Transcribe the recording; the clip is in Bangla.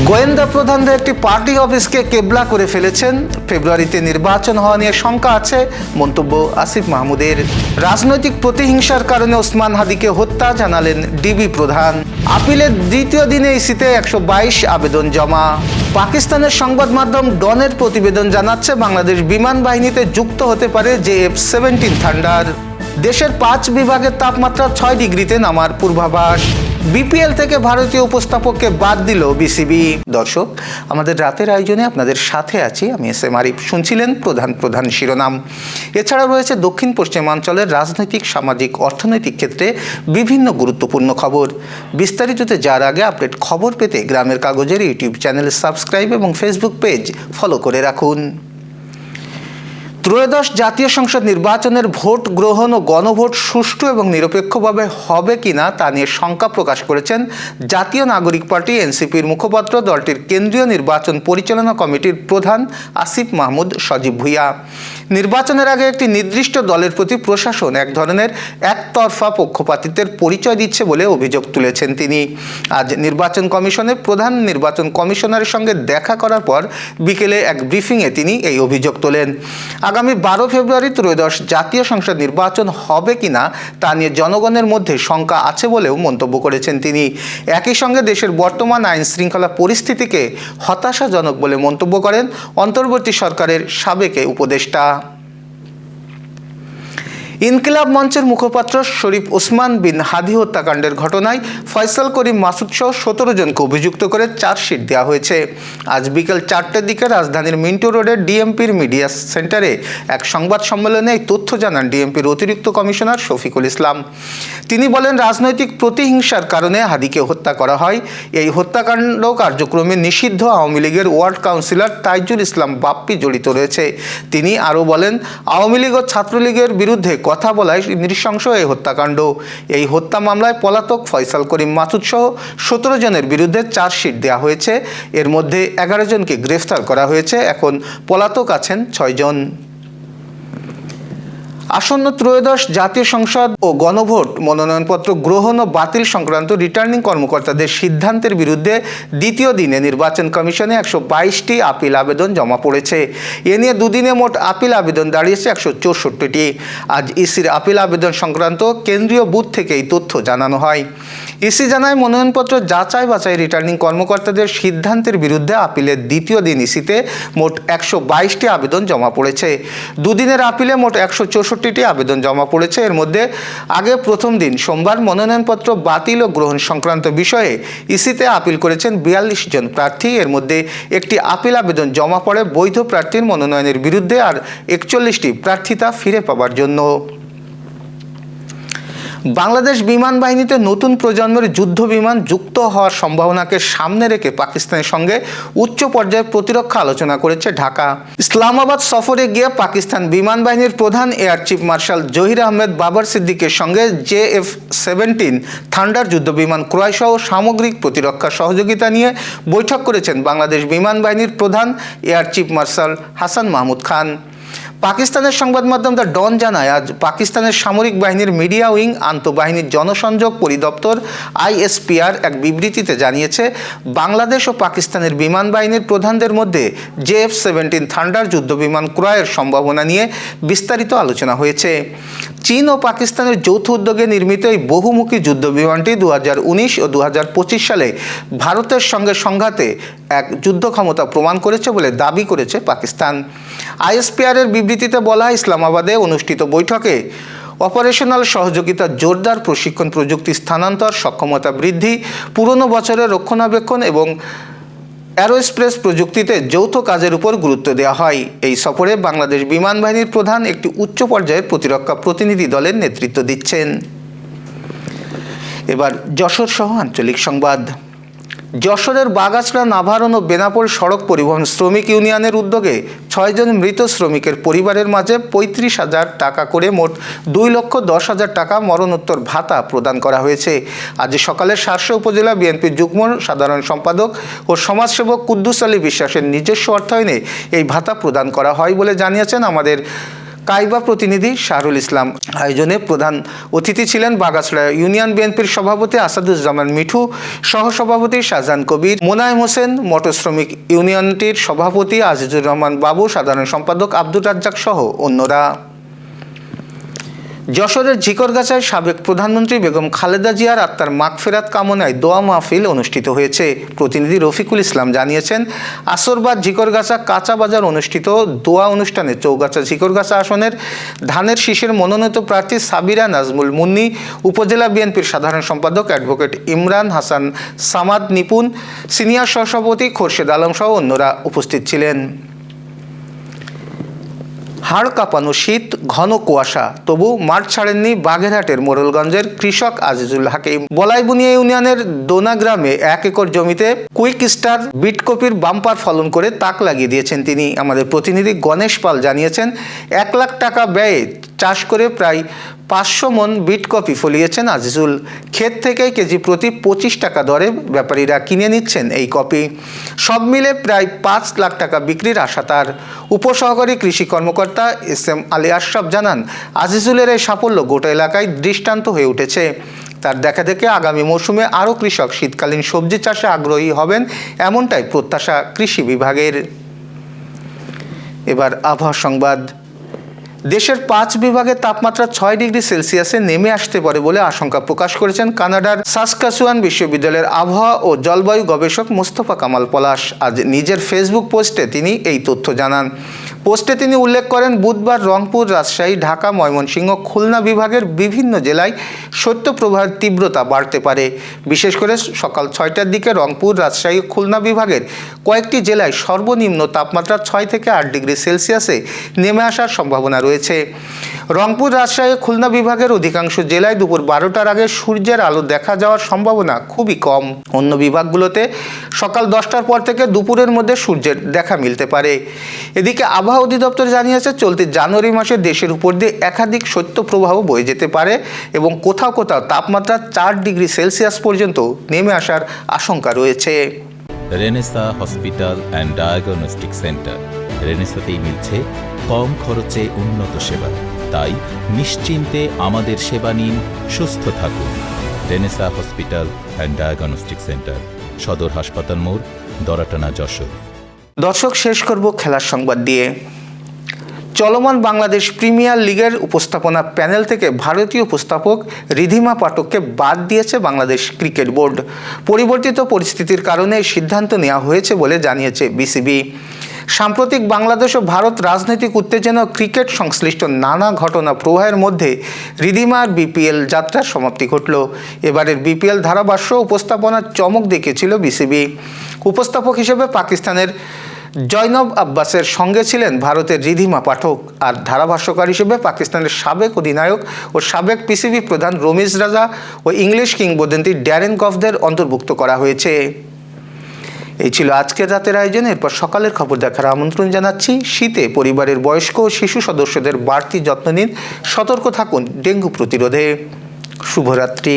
গোয়েন্দা প্রধানদের একটি পার্টি অফিসকে কেবলা করে ফেলেছেন। ফেব্রুয়ারিতে নির্বাচন হওয়া নিয়ে শঙ্কা আছে, মন্তব্য আসিফ মাহমুদের। রাজনৈতিক প্রতিহিংসার কারণে ওসমান হাদিকে হত্যা, জানালেন ডিবি প্রধান। আপিলের দ্বিতীয় দিনে ইসিতে 122 আবেদন জমা। পাকিস্তানের সংবাদ মাধ্যম ডনের প্রতিবেদন জানাচ্ছে বাংলাদেশ বিমান বাহিনীতে যুক্ত হতে পারে JF-17 থান্ডার। দেশের 5 বিভাগের তাপমাত্রা 6 ডিগ্রিতে নামার পূর্বাভাস। বিপিএল থেকে ভারতীয় উপস্থাপককে বাদ দিল বিসিবি। দর্শক, আমাদের রাতের আয়োজনে আপনাদের সাথে আছি আমি এস এম আরিফ। শুনছিলেন প্রধান শিরোনাম। এছাড়াও রয়েছে দক্ষিণ পশ্চিমাঞ্চলের রাজনৈতিক, সামাজিক, অর্থনৈতিক ক্ষেত্রে বিভিন্ন গুরুত্বপূর্ণ খবর। বিস্তারিততে যাওয়ার আগে আপডেট খবর পেতে গ্রামের কাগজের ইউটিউব চ্যানেল সাবস্ক্রাইব এবং ফেসবুক পেজ ফলো করে রাখুন। ত্রয়োদশ জাতীয় সংসদ নির্বাচনের ভোট গ্রহণ ও গণভোট সুষ্ঠু এবং নিরপেক্ষভাবে হবে কিনা তা নিয়ে শঙ্কা প্রকাশ করেছেন জাতীয় নাগরিক পার্টি এনসিপির মুখপাত্র, দলটির কেন্দ্রীয় নির্বাচন পরিচালনা কমিটির প্রধান আসিফ মাহমুদ সজীব ভুঁইয়া। নির্বাচনের আগে একটি নির্দিষ্ট দলের প্রতি প্রশাসন এক ধরনের একতরফা পক্ষপাতিত্বের পরিচয় দিচ্ছে বলে অভিযোগ তুলেছেন তিনি। আজ নির্বাচন কমিশনের প্রধান নির্বাচন কমিশনারের সঙ্গে দেখা করার পর বিকেলে এক ব্রিফিংয়ে তিনি এই অভিযোগ তোলেন। আগামী 12 ফেব্রুয়ারি ত্রয়োদশ জাতীয় সংসদ নির্বাচন হবে কিনা তা নিয়ে জনগণের মধ্যে শঙ্কা আছে বলেও মন্তব্য করেছেন তিনি। একই সঙ্গে দেশের বর্তমান আইন শৃঙ্খলা পরিস্থিতিকে হতাশাজনক বলে মন্তব্য করেন অন্তর্বর্তী সরকারের সাবেক উপদেষ্টা। ইনকিলাব মঞ্চের মুখপাত্র শরীফ ওসমান বিন হাদি হত্যাকাণ্ডের ঘটনায় ফয়সাল করিম মাসুদ সহ 17 জনকে অভিযুক্ত করে চার্জশিট দেওয়া হয়েছে। আজ বিকেল 4টার দিকে রাজধানীর মিন্টো রোডের ডিএমপির মিডিয়া সেন্টারে এক সংবাদ সম্মেলনে এই তথ্য জানান ডিএমপির অতিরিক্ত কমিশনার শফিকুল ইসলাম। তিনি বলেন, রাজনৈতিক প্রতিহিংসার কারণে হাদিকে হত্যা করা হয়। এই হত্যাকাণ্ড কার্যক্রমে নিষিদ্ধ আওয়ামী লীগের ওয়ার্ড কাউন্সিলর তাইজুল ইসলাম বাপ্পি জড়িত রয়েছে। তিনি আরও বলেন, আওয়ামী লীগ ও ছাত্রলীগের বিরুদ্ধে কথা বলায় নৃশংস এই হত্যাকাণ্ড। এই হত্যা মামলায় পলাতক ফয়সাল করিম মাসুদ সহ 17 জনের বিরুদ্ধে চার্জশিট দেওয়া হয়েছে। এর মধ্যে 11 জনকে গ্রেফতার করা হয়েছে। এখন পলাতক আছেন 6 জন। আসন্ন ত্রয়োদশ জাতীয় সংসদ ও গণভোট মনোনয়নপত্র গ্রহণ ও বাতিল সংক্রান্ত রিটার্নিং কর্মকর্তাদের সিদ্ধান্তের বিরুদ্ধে দ্বিতীয় দিনে নির্বাচন কমিশনে 122টি আপিল আবেদন জমা পড়েছে। এ নিয়ে দুদিনে মোট আপিল আবেদন দাঁড়িয়েছে 164টি। আজ ইসির আপিল আবেদন সংক্রান্ত কেন্দ্রীয় বুথ থেকে এই তথ্য জানানো হয়। ইসি জানায়, মনোনয়নপত্র যাচাই বাছাই রিটার্নিং কর্মকর্তাদের সিদ্ধান্তের বিরুদ্ধে আপিলের দ্বিতীয় দিন ইসিতে মোট 122টি আবেদন জমা পড়েছে। দুদিনের আপিলে মোট 164টি আবেদন জমা পড়েছে। এর মধ্যে আগে প্রথম দিন সোমবার মনোনয়নপত্র বাতিল ও গ্রহণ সংক্রান্ত বিষয়ে ইসিতে আপিল করেছেন 42 জন প্রার্থী। এর মধ্যে একটি আপিল আবেদন জমা পড়ে বৈধ প্রার্থীর মনোনয়নের বিরুদ্ধে, আর 41টি প্রার্থিতা ফিরে পাওয়ার জন্য। বাংলাদেশ বিমান বাহিনীতে নতুন প্রজন্মের যুদ্ধ বিমান যুক্ত হওয়ার সম্ভাবনাকে সামনে রেখে পাকিস্তানের সঙ্গে উচ্চ পর্যায়ে প্রতিরক্ষা আলোচনা করেছে ঢাকা। ইসলামাবাদ সফরে গিয়ে পাকিস্তান বিমান বাহিনীর প্রধান air chief marshal Zaheer Ahmed Babar সিদ্দিকের সঙ্গে JF-17 থান্ডার যুদ্ধ বিমান ক্রয় সহ সামগ্রিক প্রতিরক্ষা সহযোগিতা নিয়ে বৈঠক করেছেন বাংলাদেশ বিমান বাহিনীর প্রধান air chief marshal Hasan Mahmud Khan. পাকিস্তানের সংবাদ মাধ্যম দ্য ডন জানায়, আজ পাকিস্তানের সামরিক বাহিনীর মিডিয়া উইং আন্তঃবাহিনীর জনসংযোগ পরিদপ্তর ISPR এক বিবৃতিতে জানিয়েছে, বাংলাদেশ ও পাকিস্তানের বিমান বাহিনীর প্রধানদের মধ্যে JF-17 থান্ডার যুদ্ধ বিমান ক্রয়ের সম্ভাবনা নিয়ে বিস্তারিত আলোচনা হয়েছে। চীন ও পাকিস্তানের যৌথ উদ্যোগে নির্মিত এই বহুমুখী যুদ্ধ বিমানটি 2019 ও 2025 সালে ভারতের সঙ্গে সংঘাতে এক যুদ্ধ ক্ষমতা প্রমাণ করেছে বলে দাবি করেছে পাকিস্তান। ISPR এর বিবৃতিতে বলা হয়, ইসলামাবাদে অনুষ্ঠিত বৈঠকে অপারেশনাল সহযোগিতা জোরদার, প্রশিক্ষণ, প্রযুক্তি স্থানান্তর, সক্ষমতা বৃদ্ধি, পুরনো বছরের রক্ষণাবেক্ষণ এবং অ্যারোস্পেস প্রযুক্তিতে যৌথ কাজের উপর গুরুত্ব দেওয়া হয়। এই সফরে বাংলাদেশ বিমান বাহিনীর প্রধান একটি উচ্চ পর্যায়ের প্রতিরক্ষা প্রতিনিধি দলের নেতৃত্ব দিচ্ছেন। এবার যশোর সহ আঞ্চলিক সংবাদ। যশোরের বাগাছড়া, নাভারণ ও বেনাপোল সড়ক পরিবহন শ্রমিক ইউনিয়নের উদ্যোগে 6 জন মৃত শ্রমিকের পরিবারের মাঝে 35,000 টাকা করে মোট 2,10,000 টাকা মরণোত্তর ভাতা প্রদান করা হয়েছে। আজ সকালে শার্শা উপজেলা বিএনপির যুগ্ম সাধারণ সম্পাদক ও সমাজসেবক কুদ্দুস আলী বিশ্বাসের নিজস্ব অর্থায়নে এই ভাতা প্রদান করা হয় বলে জানিয়েছেন আমাদের কাইবা প্রতিনিধি শাহরুল ইসলাম। আয়োজনে প্রধান অতিথি ছিলেন বাগাছড়া ইউনিয়ন বিএনপির সভাপতি আসাদুজ্জামান মিঠু, সহসভাপতি শাহজাহান কবির, মোনায়েম হোসেন, মোটর শ্রমিক ইউনিয়নটির সভাপতি আজিজুর রহমান বাবু, সাধারণ সম্পাদক আব্দুর রাজ্জাক সহ অন্যরা। যশোরের ঝিকরগাছায় সাবেক প্রধানমন্ত্রী বেগম খালেদা জিয়ার আত্মার মাগফিরাত কামনায় দোয়া মাহফিল অনুষ্ঠিত হয়েছে। প্রতিনিধি রফিকুল ইসলাম জানিয়েছেন, আসরবাদ ঝিকরগাছা কাঁচা বাজার অনুষ্ঠিত দোয়া অনুষ্ঠানে চৌগাছা ঝিকরগাছা আসনের ধানের শীষের মনোনীত প্রার্থী সাবিরা নাজমুল মুন্নি, উপজেলা বিএনপির সাধারণ সম্পাদক অ্যাডভোকেট ইমরান হাসান সামাদ নিপুণ, সিনিয়র সহসভাপতি খোরশেদ আলম সহ অন্যরা উপস্থিত ছিলেন। হাড় কাঁপানো শীত, ঘন কুয়াশা, তবু মাঠ ছাড়েননি বাগেরহাটের মোড়লগঞ্জের কৃষক আজিজুল হাকিম। বলাইবুনিয়া ইউনিয়নের দোনা গ্রামে 1 একর জমিতে কুইক স্টার বিটকপির বাম্পার ফলন করে তাক লাগিয়ে দিয়েছেন তিনি। আমাদের প্রতিনিধি গণেশ পাল জানিয়েছেন, 1 লাখ টাকা ব্যয়ে চাষ করে প্রায় 500 মন বিটকপি ফলিয়েছেন আজিজুল। ক্ষেত থেকেই কেজি প্রতি 25 টাকা দরে ব্যাপারীরা কিনে নিচ্ছেন এই কপি। সব মিলে প্রায় 5 লাখ টাকা বিক্রির আশা তার। উপসহকারী কৃষি কর্মকর্তা SM আলী আশরাফ জানান, আজিজুলের এই সাফল্য গোটা এলাকায় দৃষ্টান্ত হয়ে উঠেছে। তার দেখা দেখে আগামী মৌসুমে আরও কৃষক শীতকালীন সবজি চাষে আগ্রহী হবেন, এমনটাই প্রত্যাশা কৃষি বিভাগের। এবার আবহাওয়া সংবাদ। দেশের 5 বিভাগে তাপমাত্রা 6 ডিগ্রি সেলসিয়াসে নেমে আসতে পারে বলে আশঙ্কা প্রকাশ করেছেন কানাডার সাসকাচুয়ান বিশ্ববিদ্যালয়ের আবহাওয়া ও জলবায়ু গবেষক মোস্তফা কামাল পলাশ। আজ নিজের ফেসবুক পোস্টে তিনি এই তথ্য জানান। পোস্টে তিনি উল্লেখ করেন, বুধবার রংপুর, রাজশাহী, ঢাকা, ময়মনসিংহ, খুলনা বিভাগের বিভিন্ন জেলায় শৈত্যপ্রবাহের তীব্রতা বাড়তে পারে। বিশেষ করে সকাল 6টার দিকে রংপুর, রাজশাহী, খুলনা বিভাগের কয়েকটি জেলায় সর্বনিম্ন তাপমাত্রা 6 থেকে 8 ডিগ্রি সেলসিয়াসে নেমে আসার সম্ভাবনা রয়েছে। রংপুর, রাজশাহী, খুলনা বিভাগের অধিকাংশ জেলায় দুপুর 12টার আগে সূর্যের আলো দেখা যাওয়ার সম্ভাবনা খুবই কম। অন্য বিভাগগুলোতে সকাল 10টার পর থেকে দুপুরের মধ্যে সূর্যের দেখা মিলতে পারে। এদিকে আবহাওয়া অধিদপ্তর জানিয়েছে, চলতি জানুয়ারি মাসে দেশের উপর দিয়ে একাধিক শৈত্যপ্রবাহ বয়ে যেতে পারে এবং কোথাও কোথাও তাপমাত্রা 4 ডিগ্রি সেলসিয়াস পর্যন্ত নেমে আসার আশঙ্কা রয়েছে। Renaissance hospital and diagnostic centre. রেনেসাতেই মিলছে কম খরচে উন্নত সেবা, তাই নিশ্চিন্তে আমাদের সেবা নিন, সুস্থ থাকুন। Renaissance hospital and diagnostic centre, সদর হাসপাতাল মোড়, দরাটানা, যশোর। দর্শক, শেষ করব খেলার সংবাদ দিয়ে। চলমান বাংলাদেশ প্রিমিয়ার লিগের উপস্থাপনা প্যানেল থেকে ভারতীয় উপস্থাপক রিধিমা পাঠককে বাদ দিয়েছে বাংলাদেশ ক্রিকেট বোর্ড। পরিবর্তিত পরিস্থিতির কারণে সিদ্ধান্ত নেওয়া হয়েছে বলে জানিয়েছে বিসিবি। সাম্প্রতিক বাংলাদেশ ও ভারত রাজনৈতিক উত্তেজনা ও ক্রিকেট সংশ্লিষ্ট নানা ঘটনা প্রবাহের মধ্যে রিধিমার বিপিএল যাত্রার সমাপ্তি ঘটল। এবারের বিপিএল ধারাভাষ্য উপস্থাপনার চমক দেখিয়েছিল বিসিবি। উপস্থাপক হিসেবে পাকিস্তানের জয়নব আব্বাসের সঙ্গে ছিলেন ভারতের রিধিমা পাঠক, আর ধারাভাষ্যকার হিসেবে পাকিস্তানের সাবেক অধিনায়ক ও সাবেক পিসিবি প্রধান রমিজ রাজা ও ইংলিশ কিংবদন্তি ড্যারেন গফদের অন্তর্ভুক্ত করা হয়েছে। এই ছিল আজকের রাতের আয়োজন। এরপর সকালের খবর দেখার আমন্ত্রণ জানাচ্ছি। শীতে পরিবারের বয়স্ক ও শিশু সদস্যদের বাড়তি যত্ন নিন, সতর্ক থাকুন ডেঙ্গু প্রতিরোধে। শুভরাত্রি।